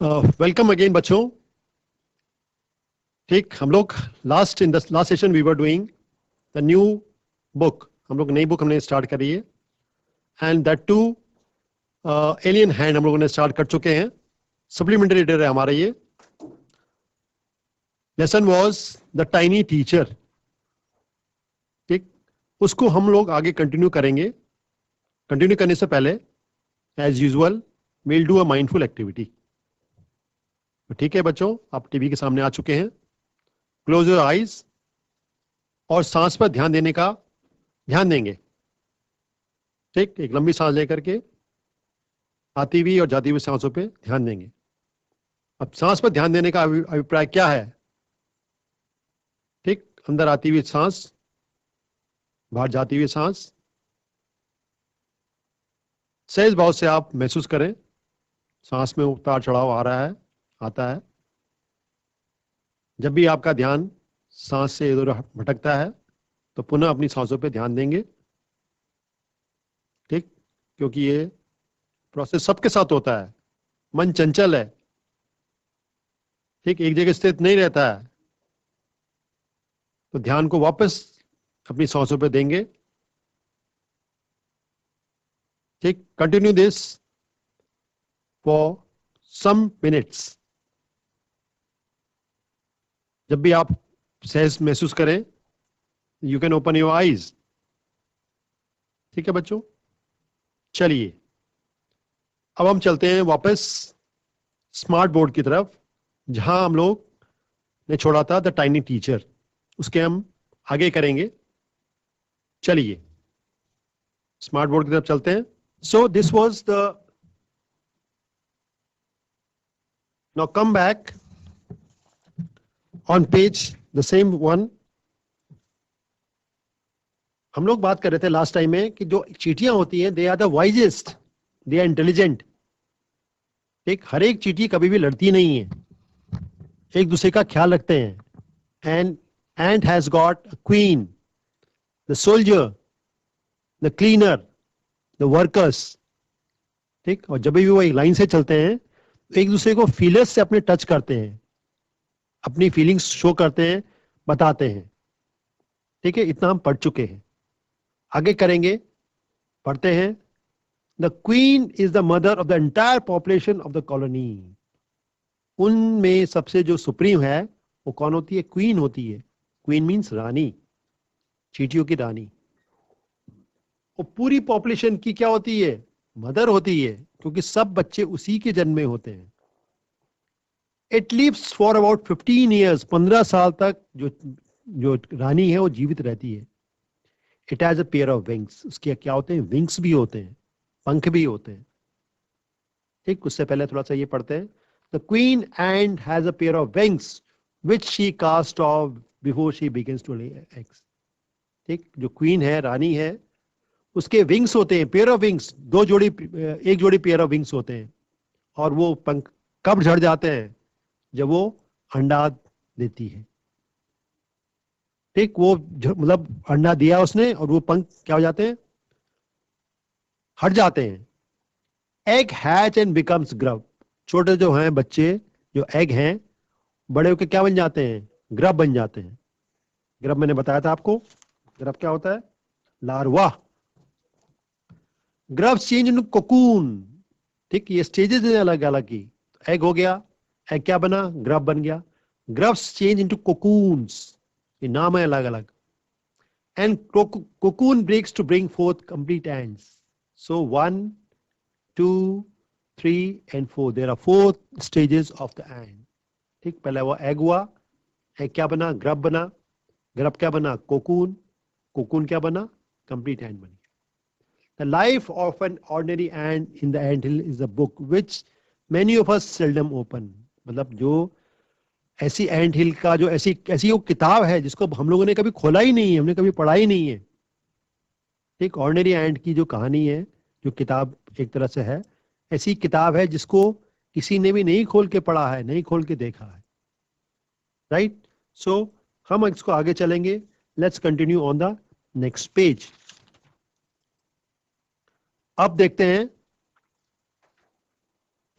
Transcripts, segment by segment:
Welcome again बच्चों। ठीक, हम लोग in the last session we were doing the new book. हम लोग नई बुक हमने स्टार्ट करी है and that too alien hand हम लोगों ने स्टार्ट कर चुके हैं। सप्लीमेंट्री रीडर है हमारा ये। Lesson was the tiny teacher. ठीक, उसको हम लोग आगे कंटिन्यू करेंगे। कंटिन्यू करने से पहले as usual we'll do a mindful activity. ठीक है बच्चों, आप टीवी के सामने आ चुके हैं। क्लोज योर आईज और सांस पर ध्यान देंगे। ठीक, एक लंबी सांस लेकर के आती हुई और जाती हुई सांसों पे ध्यान देंगे। अब सांस पर ध्यान देने का अभिप्राय क्या है? ठीक, अंदर आती हुई सांस, बाहर जाती हुई सांस, सहज भाव से आप महसूस करें सांस में उतार चढ़ाव आ रहा है, आता है। जब भी आपका ध्यान सांस से इधर भटकता है तो पुनः अपनी सांसों पे ध्यान देंगे। ठीक, क्योंकि ये प्रोसेस सबके साथ होता है। मन चंचल है, ठीक, एक जगह स्थित नहीं रहता है। तो ध्यान को वापस अपनी सांसों पे देंगे। ठीक, continue this for some minutes. जब भी आप सहज महसूस करें, you can open your eyes. ठीक है बच्चों, चलिए अब हम चलते हैं वापस स्मार्ट बोर्ड की तरफ, जहां हम लोग ने छोड़ा था द टाइनी टीचर। उसके हम आगे करेंगे। चलिए स्मार्ट बोर्ड की तरफ चलते हैं। सो this was the now come back on page the same one. हम लोग बात कर रहे थे लास्ट टाइम में कि जो चींटियां होती हैं they are the wisest, they are intelligent. एक हर एक चींटी कभी भी लड़ती नहीं है, एक दूसरे का ख्याल रखते हैं। And ant has got a queen, the soldier, the cleaner, the workers. ठीक, और जब भी वो एक लाइन से चलते हैं तो एक दूसरे को फीलर्स से अपने टच करते हैं, अपनी फीलिंग्स शो करते हैं, बताते हैं। ठीक है, इतना हम पढ़ चुके हैं। आगे करेंगे, पढ़ते हैं। The queen is the mother of the entire population of the colony. उनमें सबसे जो सुप्रीम है वो कौन होती है? क्वीन होती है। क्वीन मीन्स रानी, चींटियों की रानी। वो पूरी पॉपुलेशन की क्या होती है? मदर होती है, क्योंकि सब बच्चे उसी के जन्म में होते हैं। It lives for about 15 years. 15 साल तक जो जो रानी है वो जीवित रहती है। It has a pair of wings. उसके क्या होते हैं? विंग्स भी होते हैं, पंख भी होते हैं। ठीक, उससे पहले थोड़ा सा ये पढ़ते हैं। The queen ant has a pair of wings which she cast off before she begins to lay eggs. ठीक, जो क्वीन है, रानी है, उसके विंग्स होते हैं, पेयर ऑफ विंग्स। एक जोड़ी पेयर ऑफ विंग्स होते हैं। और वो पंख कब झड़ जाते हैं? जब वो अंडा देती है। ठीक, वो मतलब अंडा दिया उसने और वो पंख क्या हो जाते हैं? हट जाते हैं। Egg hatch and becomes grub. छोटे जो हैं बच्चे, जो एग हैं, बड़े होकर क्या बन जाते हैं? ग्रब बन जाते हैं। ग्रब मैंने बताया था आपको। ग्रब क्या होता है? Larva. Grub change in cocoon. ठीक, ये स्टेजेस हैं अलग अलग की। एग हो गया, एग क्या बना? ग्रब बन गया। ग्रब्स चेंज इनटू कोकून्स, ये नाम है अलग अलग। And cocoon breaks to bring forth complete ants. So 1, 2, 3 and 4, there are 4 stages of the ant. ठीक, पहले वो एग हुआ, एग क्या बना? ग्रब बना, ग्रब क्या बना? कोकून, कोकून क्या बना? कंप्लीट एंड बनी। The life of an ordinary ant in the anthill is a book which many of us seldom open. मतलब जो ऐसी एंट हिल का जो ऐसी वो किताब है जिसको हम लोगों ने कभी खोला ही नहीं है, हमने कभी पढ़ा ही नहीं है। एक ऑर्डिनरी एंट की जो कहानी है, जो किताब एक तरह से है, ऐसी किताब है जिसको किसी ने भी नहीं खोल के पढ़ा है, नहीं खोल के देखा है। राइट, सो हम इसको आगे चलेंगे। Let's continue on the next page. अब देखते हैं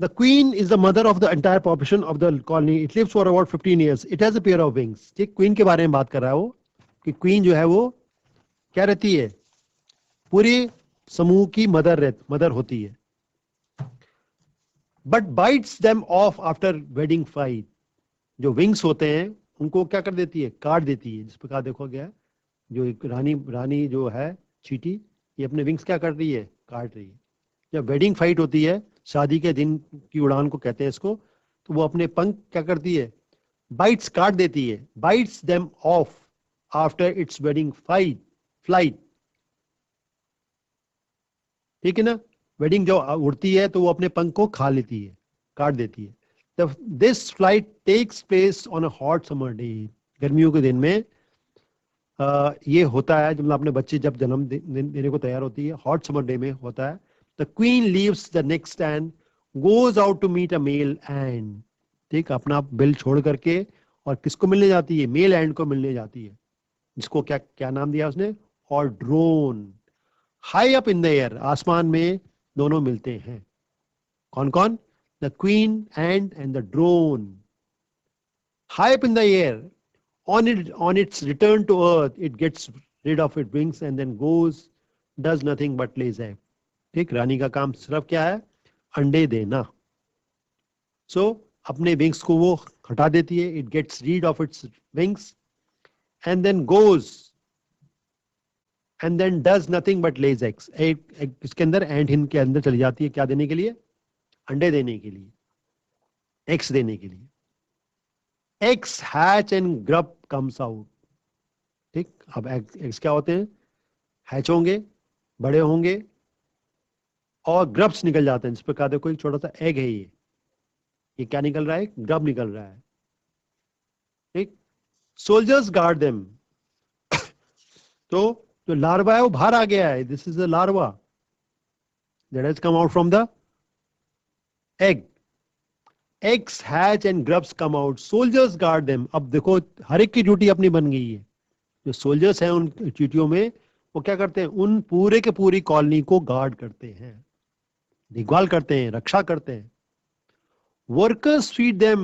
The queen is the mother of the entire population of the colony. It lives for about 15 years. It has a pair of wings. ठीक, queen के बारे में बात कर रहा है वो कि queen जो है वो क्या रहती है, पूरे समूह की मदर होती है. But bites them off after wedding fight. जो wings होते हैं उनको क्या कर देती है, काट देती है. जिस प्रकार देखो गया जो एक रानी जो है चींटी, ये अपने विंग्स क्या कर रही है, काट रही है. जब वेडिंग फाइट होती है, शादी के दिन की उड़ान को कहते हैं इसको, तो वो अपने पंख क्या करती है, बाइट्स काट देती है. Bytes them of after it's wedding flight. ठीक है ना, वेडिंग जो उड़ती है तो वो अपने पंख को खा लेती है, काट देती है. This flight takes place on a hot summer day. गर्मियों के दिन में ये होता है जब अपने बच्चे जब जन्म देने को तैयार होती है, हॉट समर डे में होता है. The queen leaves the next and goes out to meet a male ant. ठीक, अपना बिल छोड़ करके और किसको मिलने जाती है, मेल एंड को मिलने जाती है, जिसको क्या क्या नाम दिया उसने, और drone. High up in the air, आसमान में दोनों मिलते हैं. कौन कौन, the queen and the drone. High up in the air, on its return to earth it gets rid of its wings and then does nothing but lays egg. ठीक, रानी का काम सिर्फ क्या है, अंडे देना. सो अपने विंग्स को वो हटा देती है. It gets rid of its wings and then goes and then does nothing but lays eggs. इसके अंदर एंड हिन के अंदर चली जाती है, क्या देने के लिए, अंडे देने के लिए, एग्स देने के लिए. Eggs hatch and grub comes out. ठीक, अब एग्स क्या होते हैं, हैच होंगे, बड़े होंगे, और ग्रब्स निकल जाते हैं. इस प्रकार देखो एक छोटा सा एग है, ये क्या निकल रहा है, ग्रब निकल रहा है. ठीक, सोल्जर्स गार्ड देम. तो जो लार्वा है वो बाहर आ गया है. This is the larva that has come out from the egg. Eggs hatch and grubs come out. Soldiers guard them. अब देखो हर एक की ड्यूटी अपनी बन गई है. जो सोल्जर्स हैं उन चीटियों में, वो क्या करते हैं, उन पूरे के पूरी कॉलोनी को गार्ड करते हैं, देखभाल करते हैं, रक्षा करते हैं. Workers feed them.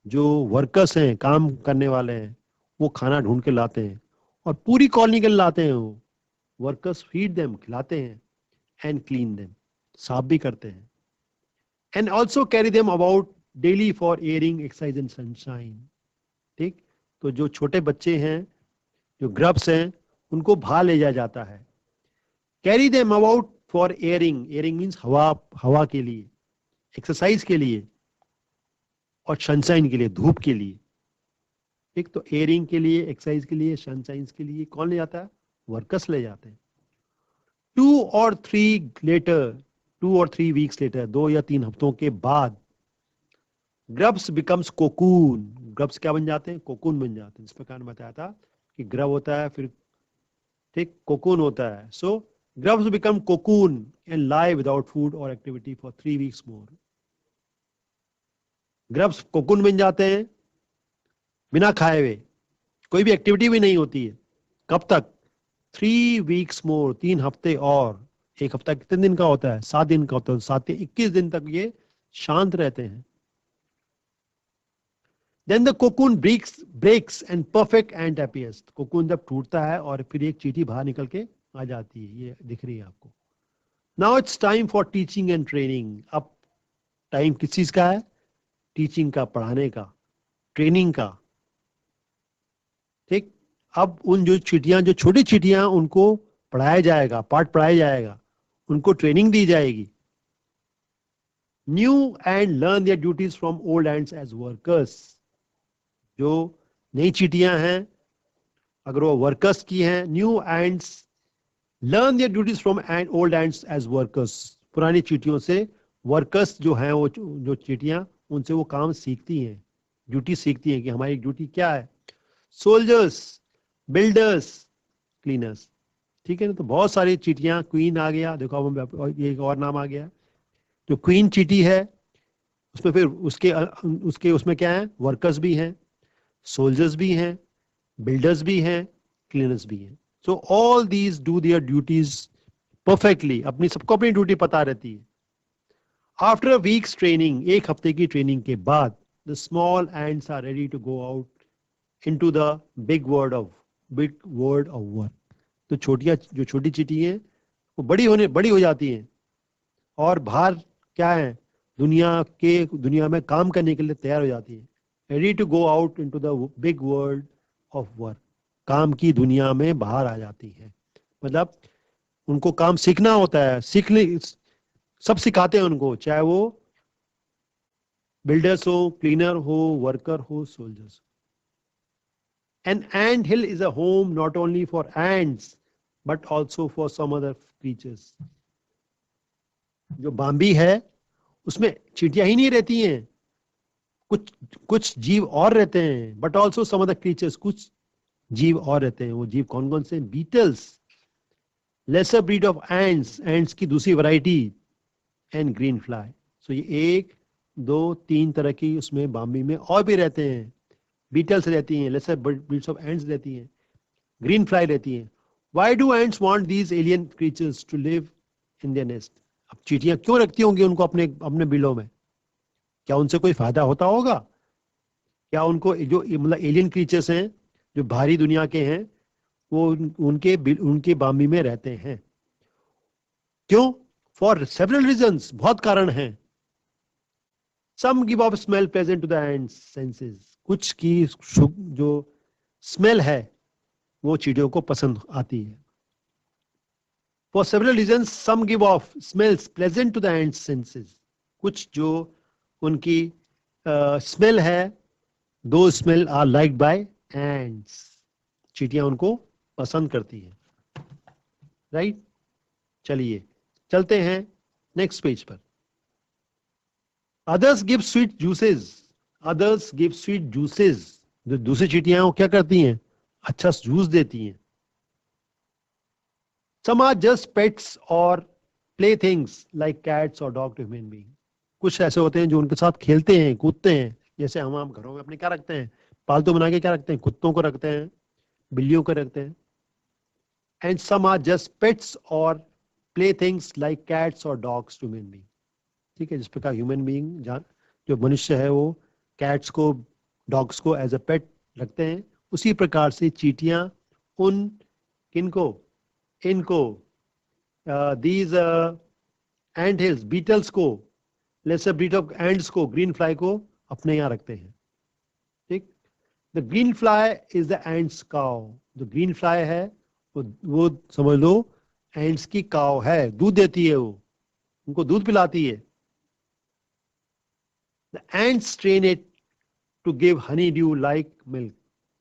जो वर्कर्स हैं, काम करने वाले हैं, वो खाना ढूंढ के लाते हैं और पूरी कॉलोनी के लिए लाते हैं. वो वर्कर्स फीड देम, खिलाते हैं, एंड क्लीन देम, साफ भी करते हैं. And also carry them about daily for airing, exercise and sunshine. ठीक, तो जो छोटे बच्चे हैं, जो ग्रब्स हैं, उनको बाहर ले जाया जाता है. Carry them about for airing. Airing means हवा के लिए, एक्सरसाइज के लिए, और सनशाइन के लिए, धूप के लिए. ठीक, तो एयरिंग के लिए, एक्सरसाइज के लिए, सनशाइन के लिए कौन ले जाता है, वर्कर्स ले जाते हैं. 2 or 3 weeks later, 2 या 3 हफ्तों के बाद, ग्रब्स बिकम्स कोकून. ग्रब्स क्या बन जाते हैं, कोकून बन जाते हैं. इस प्रकार बताया था कि ग्रब होता है, फिर ठीक कोकून होता है. So grubs become cocoon and lie without food और activity for 3 weeks more. Grubs cocoon बन जाते हैं बिना खाए हुए, कोई भी एक्टिविटी भी नहीं होती है. कब तक, 3 weeks more, 3 हफ्ते. और एक हफ्ता कितने दिन का होता है, 7 दिन का होता है. 7 से 21 दिन तक ये शांत रहते हैं. Then the cocoon breaks and perfect ant appears. Cocoon जब टूटता है और फिर एक चींटी बाहर निकल के आ जाती है, ये दिख रही है आपको. Now it's time for teaching and training. अब टाइम किस चीज का है, टीचिंग का, पढ़ाने का, ट्रेनिंग का. ठीक, अब उन जो चींटियां, जो छोटी चींटियां, उनको पढ़ाया जाएगा, पाठ पढ़ाया जाएगा, उनको ट्रेनिंग दी जाएगी. New ants learn their duties from old ants as workers. जो नई चींटियां हैं, अगर वो वर्कर्स की हैं, new ants learn their duties from old ants as workers. पुरानी चींटियों से वर्कर्स जो हैं, वो जो चींटियां, उनसे वो काम सीखती हैं, ड्यूटी सीखती हैं कि हमारी ड्यूटी क्या है. Soldiers, builders, cleaners. ठीक है ना, तो बहुत सारी चींटियां. क्वीन आ गया, देखो अब ये एक और नाम आ गया. जो क्वीन चींटी है, उसमें फिर उसके उसमें क्या है, वर्कर्स भी हैं, सोल्जर्स भी हैं, बिल्डर्स भी हैं, क्लीनर्स भी हैं. So all these do their duties perfectly. सबको अपनी ड्यूटी पता रहती है. आफ्टर अ वीक्स ट्रेनिंग, एक हफ्ते की ट्रेनिंग के बाद, the small ants are ready to go out into the big world of work. तो जो छोटी चींटी हैं वो बड़ी हो जाती हैं और बाहर क्या है, दुनिया में काम करने के लिए तैयार हो जाती है। Ready to go out into the big world of work, काम की दुनिया में बाहर आ जाती है। मतलब उनको काम सीखना होता है, सब सिखाते हैं उनको, चाहे वो बिल्डर्स हो, क्लीनर हो, वर्कर हो, soldiers. An ant hill is a home not only for ants but also for some other creatures. जो बाम्बी है उसमें चींटियां ही नहीं रहती हैं, कुछ कुछ जीव और रहते हैं, but also some other creatures, कुछ जीव और रहते हैं। वो जीव कौन कौन से? Beetles, lesser breed of ants की दूसरी variety, and green fly. So ये एक दो तीन तरह की उसमें बाम्बी में और भी रहते हैं। बीटल्स रहती हैं, लेसर ब्रीड्स ऑफ एंट्स रहती हैं, ग्रीन फ्लाई रहती हैं। Why do ants want these alien creatures to live in their nest? अब चींटियां क्यों रखती होंगी उनको अपने अपने बिलों में? क्या उनसे कोई फायदा होता होगा? क्या उनको जो मतलब एलियन क्रीचर्स हैं जो बाहरी दुनिया के हैं वो उनके बामी में रहते हैं? क्यों? फॉर सेवरल रीजंस, बहुत कारण हैं। Some give off smell pleasant to the ants senses, कुछ की जो स्मेल है वो चींटियों को पसंद आती है। For several reasons, some give off smells pleasant to the ants' senses. कुछ जो उनकी स्मेल है, those smell are liked by ants, चींटियां उनको पसंद करती हैं। राइट? चलिए चलते हैं नेक्स्ट पेज पर। Others give sweet juices, others give sweet juices. जो दूसरी चींटियां वो क्या करती हैं? अच्छा जूस देती हैं। Some are just pets or playthings like cats or dog to human being. कुछ ऐसे होते हैं जो उनके साथ खेलते हैं, कूदते हैं, जैसे हम घरों में अपने क्या रखते हैं, पालतू बना के क्या रखते हैं, कुत्तों को रखते हैं, बिल्लियों को रखते हैं। And some are just pets or playthings like cats or dogs to human being. ठीक है, जिस प्रकार ह्यूमन बीइंग जो मनुष्य है वो कैट्स को, डॉग्स को एज अ पेट रखते हैं, उसी प्रकार से चींटियां उन किनको, इनको, दीज एंट हिल्स, बीटल्स को, लेसर ब्रीड ऑफ एंड्स को, ग्रीन फ्लाई को अपने यहां रखते हैं। ठीक, the green fly is the ends cow. जो ग्रीन फ्लाई है वो समझ लो एंड्स की काउ है, दूध देती है, वो उनको दूध पिलाती है। The ants train it to give honey dew like milk.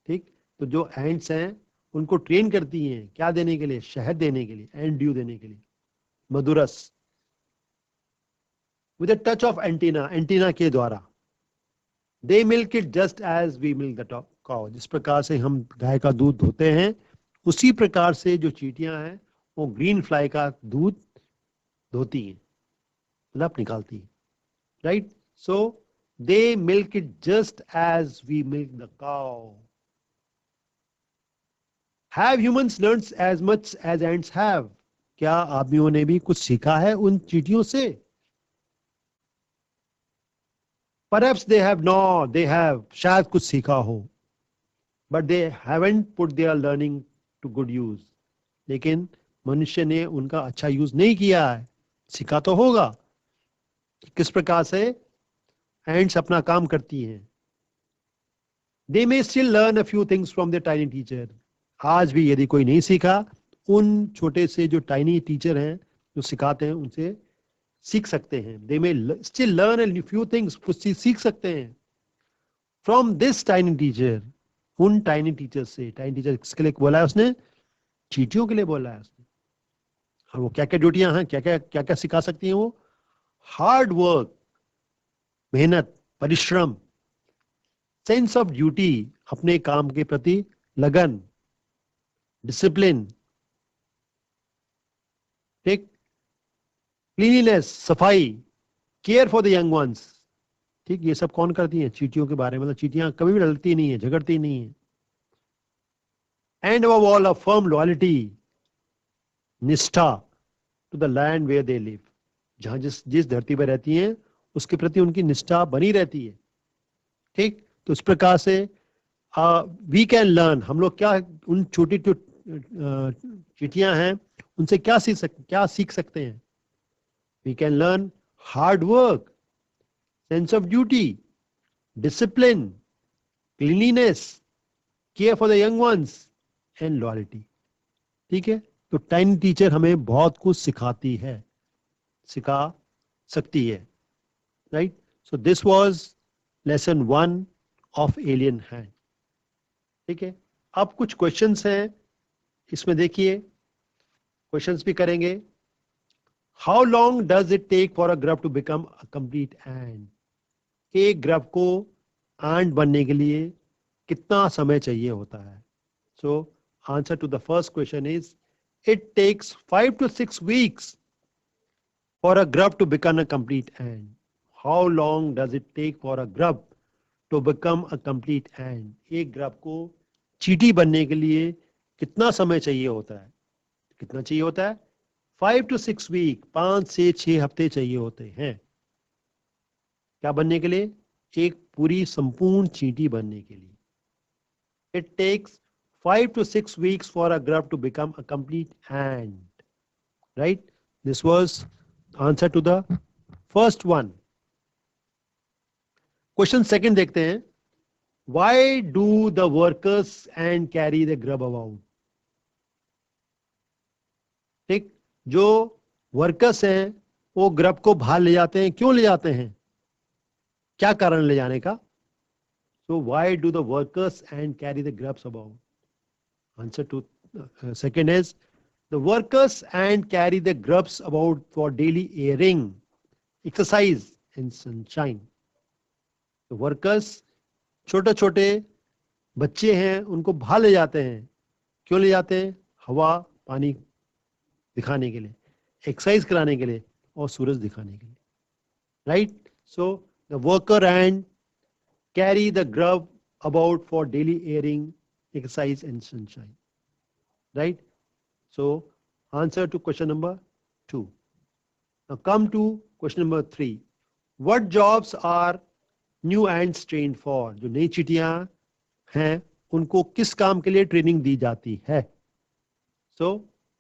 ठीक, तो जो एंड्स हैं उनको ट्रेन करती हैं क्या देने के लिए? शहद देने के लिए, एंड ड्यू देने के लिए, मधुरस। With a touch of antenna, antenna के द्वारा। They milk it just as we milk the cow. जिस प्रकार से हम गाय का दूध धोते हैं उसी प्रकार से जो चींटियां हैं वो ग्रीन फ्लाई का दूध धोती हैं, मतलब निकालती हैं। Right? So they milk it just as we milk the cow. Have humans learned as much as ants have? क्या आदमियों ने भी कुछ सीखा है उन चींटियों से? Perhaps they have not, they have, शायद कुछ सीखा हो, but they haven't put their learning to good use. लेकिन मनुष्य ने उनका अच्छा यूज नहीं किया है। सीखा तो होगा किस प्रकार से एंट्स अपना काम करती हैं। They may still learn a few things from their tiny teacher. आज भी यदि कोई नहीं सीखा, उन छोटे से जो टाइनी टीचर हैं जो सिखाते हैं उनसे सीख सकते हैं। They may still learn a few things, कुछ चीज सीख सकते हैं from this tiny teacher, उन टाइनी टीचर से। टाइनी टीचर किसके लिए बोला है उसने? चींटियों के लिए बोला है उसने। और वो क्या क्या ड्यूटियां हैं, क्या क्या सिखा सकती हैं वो? हार्ड वर्क, मेहनत, परिश्रम, सेंस ऑफ ड्यूटी, अपने काम के प्रति लगन, डिसिप्लिन, ठीक, क्लीनिनेस, सफाई, care for the young once. ठीक, ये सब कौन करती हैं? चींटियों के बारे में। मतलब चींटियां कभी भी लड़ती नहीं है, झगड़ती नहीं है। And above all a firm loyalty, निष्ठा to the land where they live, जहां जिस जिस धरती पर रहती हैं उसके प्रति उनकी निष्ठा बनी रहती है। ठीक, तो इस प्रकार से वी कैन लर्न, हम लोग क्या उन छोटी जो चींटियां हैं उनसे क्या सीख सकते हैं? We can learn hard work, sense of duty, discipline, cleanliness, care for the young ones and loyalty. ठीक है, तो टाइनी टीचर हमें बहुत कुछ सिखा सकती है। Right, so this was lesson 1 of alien hand. ठीक है, अब कुछ क्वेश्चंस हैं, इसमें देखिए क्वेश्चंस भी करेंगे। How long does it take for a grub to become a complete ant? एक ग्रब को एंड बनने के लिए कितना समय चाहिए होता है? So answer to the first question is it takes 5 to 6 weeks for a grub to become a complete ant. How long does it take for a grub to become a complete ant? एक grub को चींटी बनने के लिए कितना समय चाहिए होता है? कितना चाहिए होता है? 5 to 6 week, 5 से 6 हफ्ते चाहिए होते हैं। क्या बनने के लिए? एक पूरी संपूर्ण चींटी बनने के लिए। It takes 5 to 6 weeks for a grub to become a complete ant. Right? This was answer to the first one. Question second देखते हैं। Why do the workers ant carry the grub about? ठीक, जो workers हैं वो grub को बाहर ले जाते हैं, क्यों ले जाते हैं? क्या कारण ले जाने का? So why do the workers ant carry the grubs about? Answer to second is the workers ant carry the grubs about for daily airing, exercise and sunshine. The workers छोटे छोटे बच्चे हैं उनको बाहर ले जाते हैं, क्यों ले जाते हैं? हवा पानी दिखाने के लिए, एक्सरसाइज कराने के लिए और सूरज दिखाने के लिए। Right, so the worker and carry the grub about for daily airing, exercise and sunshine. Right, so answer to question number 2. Now come to question number 3. What jobs are new ants trained for? जो नई चींटियां हैं उनको किस काम के लिए training दी जाती है? So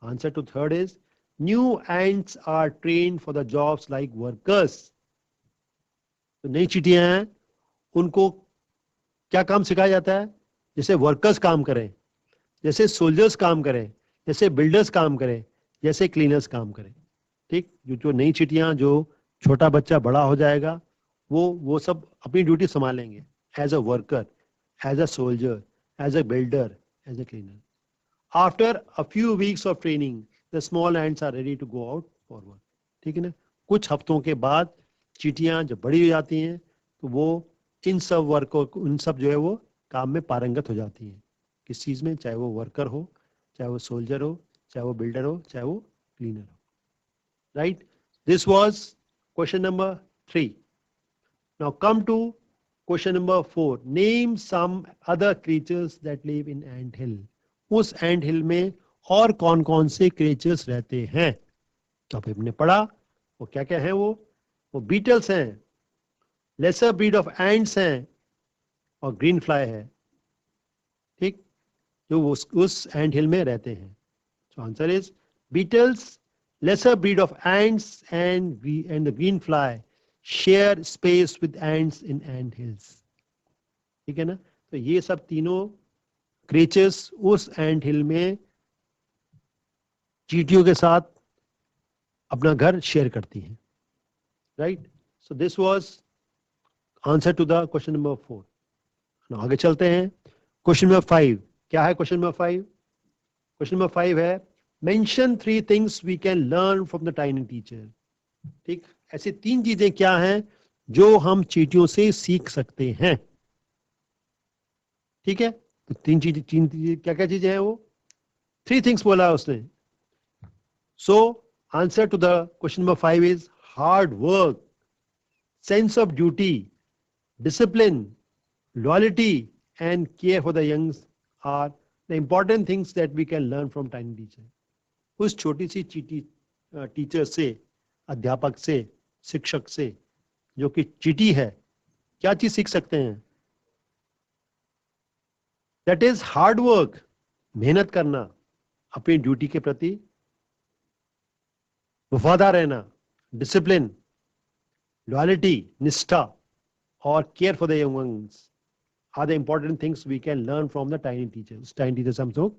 answer to third is new ants are trained for the jobs like workers. तो नई चींटियां हैं उनको क्या काम सिखाया जाता है? जैसे वर्कर्स काम करें, जैसे सोल्जर्स काम करें, जैसे बिल्डर्स काम करें, जैसे क्लीनर्स काम करें। ठीक, जो नई चींटियां, जो छोटा बच्चा बड़ा हो जाएगा वो सब अपनी ड्यूटी संभालेंगे as a worker, as a soldier, as a builder, as a cleaner. After a few weeks of training the small ants are ready to go out for work. ठीक है ना, कुछ हफ्तों के बाद चींटियां जब बड़ी हो जाती हैं तो वो इन सब उन सब जो है वो काम में पारंगत हो जाती हैं। किस चीज में? चाहे वो वर्कर हो, चाहे वो सोल्जर हो, चाहे वो बिल्डर हो, चाहे वो क्लीनर हो। Right, this was question number 3. Now come to question number 4. Name some other creatures that live in ant hill. उस एंट हिल में और कौन कौन से क्रीचर्स रहते हैं? तो आप हमने पढ़ा वो क्या क्या है। वो बीटल्स हैं, लेसर ब्रीड ऑफ एंड्स हैं और ग्रीन फ्लाई है। ठीक, जो उस एंट हिल में रहते हैं। So answer is beetles, lesser breed of ants and the green fly share space with ants in ant hills. ठीक है ना, तो ये सब तीनों क्रीचर्स उस एंट हिल में चींटियों के साथ अपना घर शेयर करती हैं। Right, so this was answer to the question number 4. आगे चलते हैं। क्वेश्चन नंबर 5 क्या है? क्वेश्चन नंबर 5, क्वेश्चन नंबर 5 है mention 3 things we can learn from the tiny teacher. ठीक, ऐसी 3 चीजें क्या हैं जो हम चींटियों से सीख सकते हैं? ठीक है, तो 3 चीजें क्या क्या चीजें हैं? वो 3 थिंग्स बोला है उसने. So answer to the question number 5 is hard work, sense of duty, discipline, loyalty and care for the young are the important things that we can learn from tiny teacher. उस छोटी सी चीटी teacher से अध्यापक से, शिक्षक से, जो कि चीटी है, क्या चीज सीख सकते हैं? दैट इज हार्ड वर्क, मेहनत करना, अपनी ड्यूटी के प्रति वफादार रहना, डिसिप्लिन, लॉयल्टी, निष्ठा, और care for the young ones are the important things we can learn from the tiny teachers. Tiny teachers हम लोग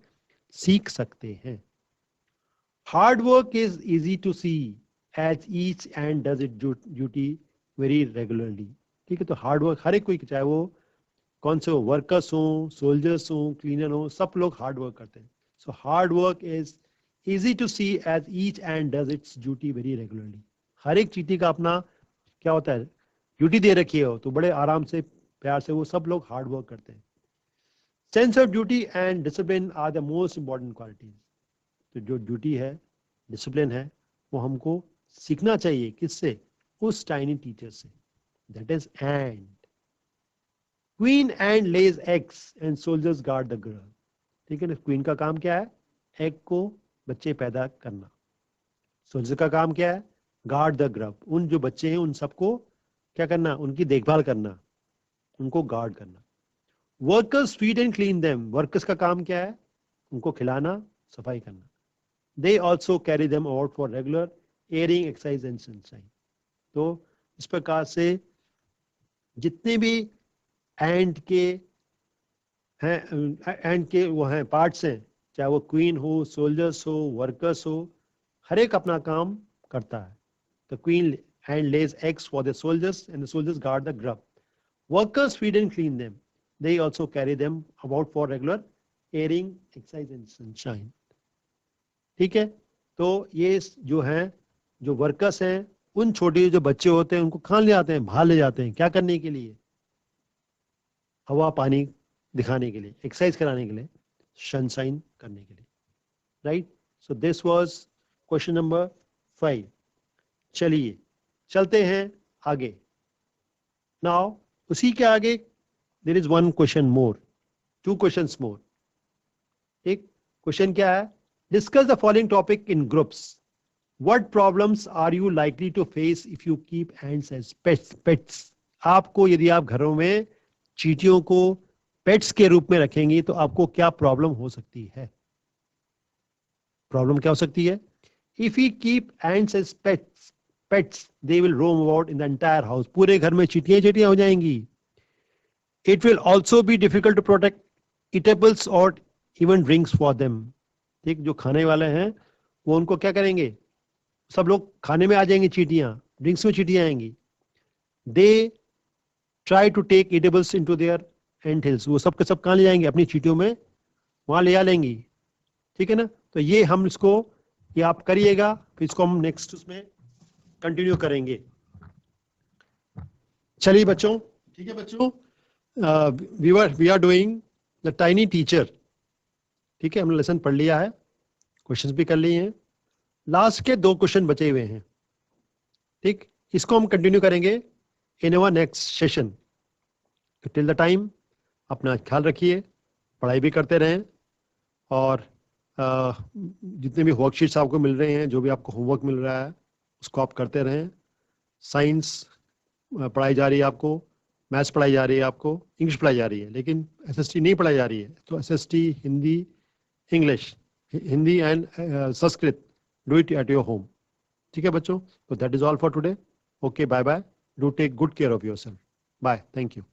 सीख सकते हैं. Hard work is easy to see as each ant does it duty very regularly. ठीक है, तो hard work हर एक कोई, चाहे वो कौन से वर्कर्स हो, सोल्जर्स हो, क्लीनर हो, सब लोग हार्ड वर्क करते हैं. So hard work is easy to see as each and does its duty very regularly. हर एक चीटी का अपना क्या होता है, ड्यूटी दे रखी है, तो बड़े आराम से, प्यार से वो सब लोग हार्ड वर्क करते हैं. Sense of duty and discipline are the most important qualities. तो जो ड्यूटी है, डिसिप्लिन है, वो हमको सीखना चाहिए. किससे? उस टाइनी टीचर से. That is and. Queen ant lays eggs and soldiers guard the girl. ठीक है ना, क्वीन का काम क्या है? एग को, बच्चे पैदा करना. सोल्जर का काम क्या है? Guard the grub. उन जो बच्चे हैं उन सबको क्या करना? उनकी देखभाल करना, उनको गार्ड करना. Workers feed and clean them. Workers का काम क्या है? उनको खिलाना, सफाई करना. They also carry them out for regular airing, exercise and sunshine. तो इस प्रकार से जितने भी एंड के हैं, एंड के वो हैं पार्ट्स हैं, चाहे वो क्वीन हो, सोल्जर्स हो, वर्कर्स हो, हर एक अपना काम करता है. The queen ant lays eggs for the soldiers and the soldiers guard the grub. Workers feed and clean them. They also carry them about for regular airing, exercise and sunshine. ठीक है, तो ये जो हैं, जो वर्कर्स हैं, उन छोटे जो बच्चे होते हैं उनको कहाँ ले जाते हैं? बाहर ले जाते हैं. क्या करने के लिए? हवा पानी दिखाने के लिए, एक्सरसाइज कराने के लिए, सनशाइन करने के लिए. Right. So this was question number 5. चलिए चलते हैं आगे. नाउ उसी के आगे there is one question more, 2 questions more. एक क्वेश्चन क्या है? Discuss the following topic in groups. What problems are you likely to face if you keep ants as pets. आपको यदि आप घरों में चींटियों को पेट्स के रूप में रखेंगी तो आपको क्या प्रॉब्लम हो सकती है? प्रॉब्लम क्या हो सकती है? If you keep ants as pets they will roam about in the entire house. पूरे घर में चींटियां हो जाएंगी. It will also be difficult to protect eatables और इवन ड्रिंक्स फॉर देम. ठीक, जो खाने वाले हैं वो उनको क्या करेंगे? सब लोग खाने में आ जाएंगे चींटियां, ड्रिंक्स में चींटियां आएंगी. They try to take eatables into their ant hills. वो सब के सब कहाँ ले जाएंगे? अपनी चींटियों में वहां ले आ लेंगी. ठीक है ना. तो ये हम इसको, ये आप करिएगा, फिर इसको हम नेक्स्ट उसमें कंटिन्यू करेंगे. चलिए बच्चों, ठीक है बच्चों, we are doing the tiny teacher. ठीक है, हमने लेसन पढ़ लिया है, क्वेश्चंस भी कर लिए हैं. लास्ट के 2 क्वेश्चन बचे हुए हैं. ठीक, इसको हम कंटिन्यू करेंगे in our next session. Till the time अपना ख्याल रखिए, पढ़ाई भी करते रहें, और जितने भी वर्कशीट्स आपको मिल रहे हैं, जो भी आपको होमवर्क मिल रहा है, उसको आप करते रहें. साइंस पढ़ाई जा रही है आपको, मैथ्स पढ़ाई जा रही है आपको, इंग्लिश पढ़ाई जा रही है, लेकिन SST नहीं पढ़ाई जा रही है. तो SST, Hindi, English, Hindi and Sanskrit, do it at your home. ठीक है बच्चों, तो that is all for today. Okay, bye bye. Do take good care of yourself. Bye. Thank you.